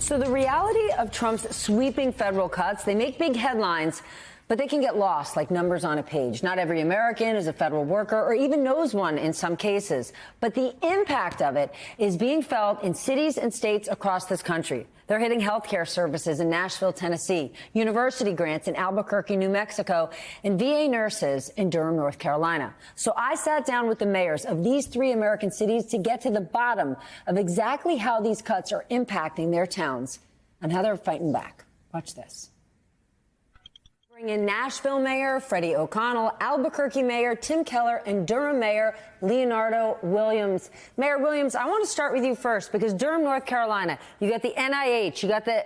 So the reality of Trump's sweeping federal cuts, they make big headlines, but they can get lost like numbers on a page. Not every American is a federal worker or even knows one in some cases. But the impact of it is being felt in cities and states across this country. They're hitting healthcare services in Nashville, Tennessee, university grants in Albuquerque, New Mexico, and VA nurses in Durham, North Carolina. So I sat down with the mayors of these three American cities to get to the bottom of exactly how these cuts are impacting their towns and how they're fighting back. Watch this. Bring in Nashville Mayor Freddie O'Connell, Albuquerque Mayor Tim Keller, and Durham Mayor Leonardo Williams. Mayor Williams, I want to start with you first because Durham, North Carolina, you got the NIH, you got the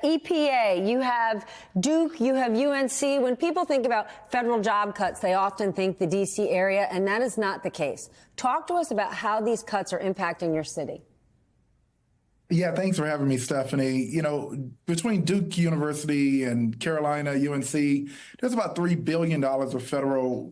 EPA, you have Duke, you have UNC. When people think about federal job cuts, they often think the D.C. area, and that is not the case. Talk to us about how these cuts are impacting your city. Yeah, thanks for having me, Stephanie. You know, between Duke University and Carolina, UNC, there's about $3 billion of federal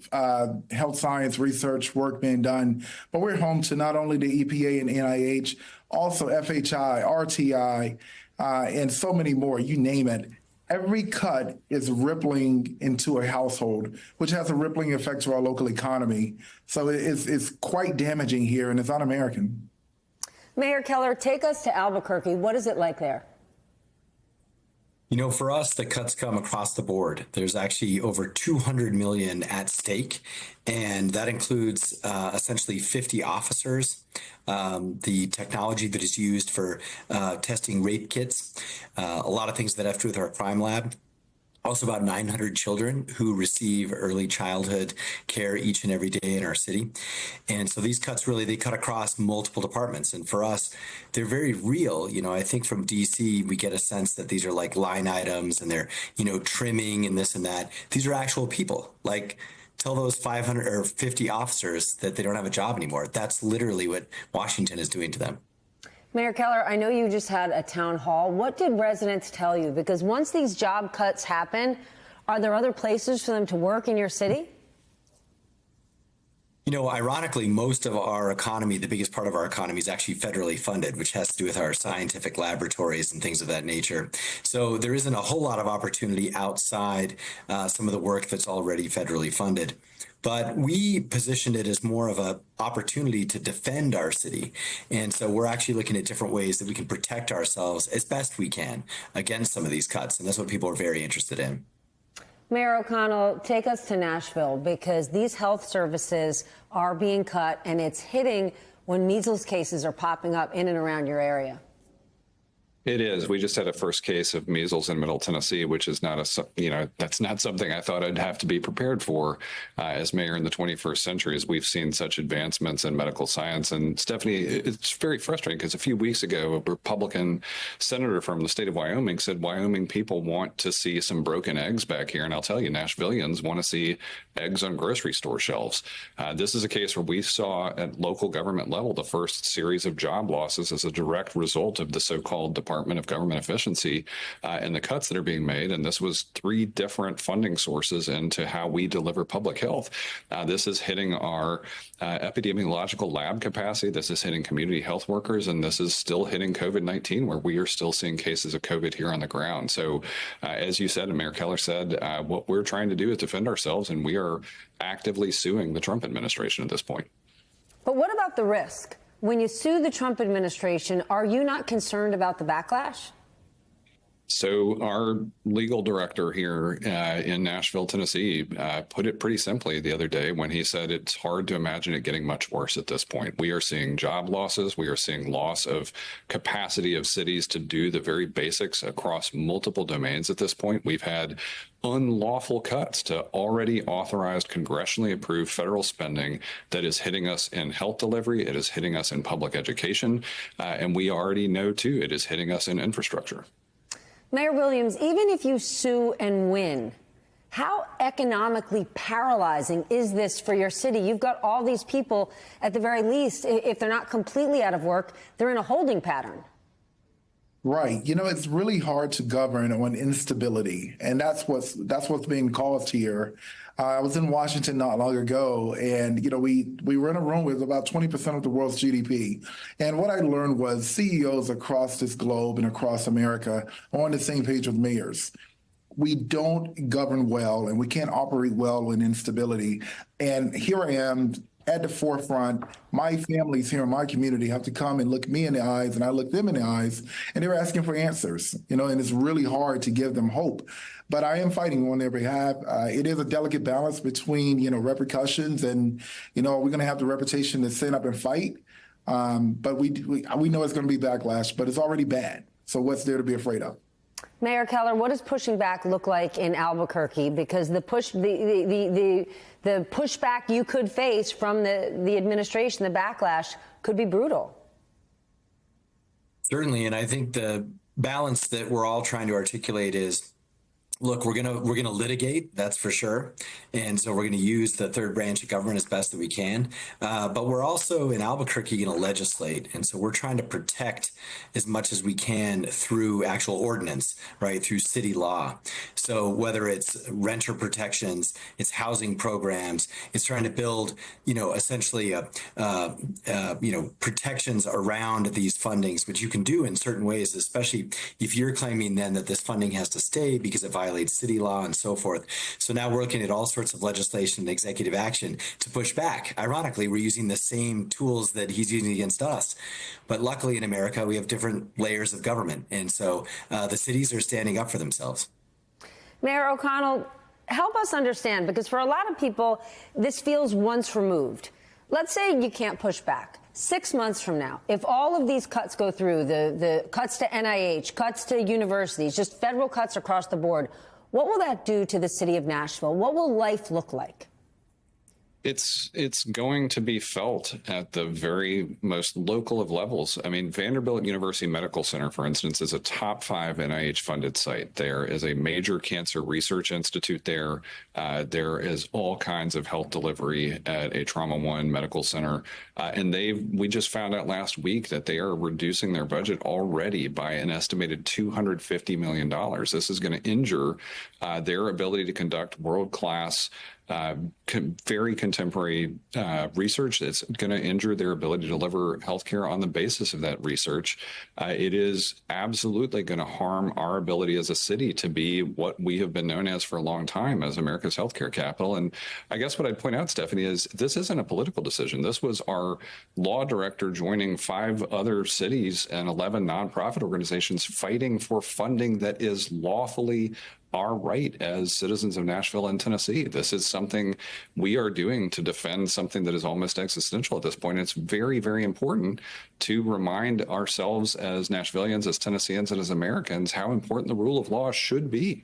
health science research work being done. But we're home to not only the EPA and NIH, also FHI, RTI, and so many more, you name it. Every cut is rippling into a household, which has a rippling effect to our local economy. So it's quite damaging here, and it's un-American. Mayor Keller, take us to Albuquerque. What is it like there? You know, for us, the cuts come across the board. There's actually over $200 million at stake, and that includes essentially 50 officers, the technology that is used for testing rape kits, a lot of things that have to do with our crime lab. Also about 900 children who receive early childhood care each and every day in our city. And so these cuts really, they cut across multiple departments. And for us, they're very real. You know, I think from DC, we get a sense that these are like line items and they're, you know, trimming and this and that. These are actual people. Like, tell those 500 or 50 officers that they don't have a job anymore. That's literally what Washington is doing to them. Mayor Keller, I know you just had a town hall. What did residents tell you? Because once these job cuts happen, are there other places for them to work in your city? You know, ironically, most of our economy, the biggest part of our economy is actually federally funded, which has to do with our scientific laboratories and things of that nature. So there isn't a whole lot of opportunity outside some of the work that's already federally funded. But we positioned it as more of an opportunity to defend our city. And so we're actually looking at different ways that we can protect ourselves as best we can against some of these cuts. And that's what people are very interested in. Mayor O'Connell, take us to Nashville because these health services are being cut and it's hitting when measles cases are popping up in and around your area. It is. We just had a first case of measles in Middle Tennessee, which is not that's not something I thought I'd have to be prepared for as mayor in the 21st century, as we've seen such advancements in medical science. And Stephanie, it's very frustrating because a few weeks ago, a Republican senator from the state of Wyoming said Wyoming people want to see some broken eggs back here. And I'll tell you, Nashvillians want to see eggs on grocery store shelves. This is a case where we saw at local government level the first series of job losses as a direct result of the so-called Department of Government Efficiency and the cuts that are being made. And this was three different funding sources into how we deliver public health. This is hitting our epidemiological lab capacity. This is hitting community health workers. And this is still hitting COVID-19, where we are still seeing cases of COVID here on the ground. So as you said, and Mayor Keller said, what we're trying to do is defend ourselves. And we are actively suing the Trump administration at this point. But what about the risk? When you sue the Trump administration, are you not concerned about the backlash? So our legal director here in Nashville, Tennessee, put it pretty simply the other day when he said it's hard to imagine it getting much worse at this point. We are seeing job losses. We are seeing loss of capacity of cities to do the very basics across multiple domains at this point. We've had unlawful cuts to already authorized, congressionally approved federal spending that is hitting us in health delivery. It is hitting us in public education. And we already know, too, it is hitting us in infrastructure. Mayor Williams, even if you sue and win, how economically paralyzing is this for your city? You've got all these people, at the very least, if they're not completely out of work, they're in a holding pattern. Right. It's really hard to govern on instability, and that's what's being caused here. I was in Washington not long ago, and we were in a room with about 20% of the world's GDP. And what I learned was CEOs across this globe and across America are on the same page with mayors. We don't govern well, and we can't operate well in instability. And here I am at the forefront. My families here in my community have to come and look me in the eyes, and I look them in the eyes, and they're asking for answers, and it's really hard to give them hope. But I am fighting on their behalf. It is a delicate balance between, repercussions and, we're going to have the reputation to stand up and fight. But we know it's going to be backlash, but it's already bad. So what's there to be afraid of? Mayor Keller, what does pushing back look like in Albuquerque? Because the pushback you could face from the administration, the backlash, could be brutal. Certainly, and I think the balance that we're all trying to articulate is, look, we're gonna litigate, that's for sure, and so we're gonna use the third branch of government as best that we can. But we're also in Albuquerque gonna legislate, and so we're trying to protect as much as we can through actual ordinance, right, through city law. So whether it's renter protections, it's housing programs, it's trying to build, essentially, protections around these fundings, which you can do in certain ways, especially if you're claiming then that this funding has to stay because it violates city law and so forth. So now we're looking at all sorts of legislation and executive action to push back. Ironically, we're using the same tools that he's using against us. But luckily in America, we have different layers of government. And so the cities are standing up for themselves. Mayor O'Connell, help us understand, because for a lot of people, this feels once removed. Let's say you can't push back. 6 months from now, if all of these cuts go through, the cuts to NIH, cuts to universities, just federal cuts across the board, what will that do to the city of Nashville? What will life look like? It's going to be felt at the very most local of levels. I mean, Vanderbilt University Medical Center, for instance, is a top 5 NIH funded site. There is a major cancer research institute there. There is all kinds of health delivery at a Trauma One medical center. And we just found out last week that they are reducing their budget already by an estimated $250 million. This is going to injure their ability to conduct world-class very contemporary research that's going to injure their ability to deliver healthcare on the basis of that research. It is absolutely going to harm our ability as a city to be what we have been known as for a long time as America's healthcare capital. And I guess what I'd point out, Stephanie, is this isn't a political decision. This was our law director joining 5 other cities and 11 nonprofit organizations fighting for funding that is lawfully our right as citizens of Nashville and Tennessee. This is something we are doing to defend something that is almost existential at this point. It's very, very important to remind ourselves as Nashvillians, as Tennesseans, and as Americans how important the rule of law should be.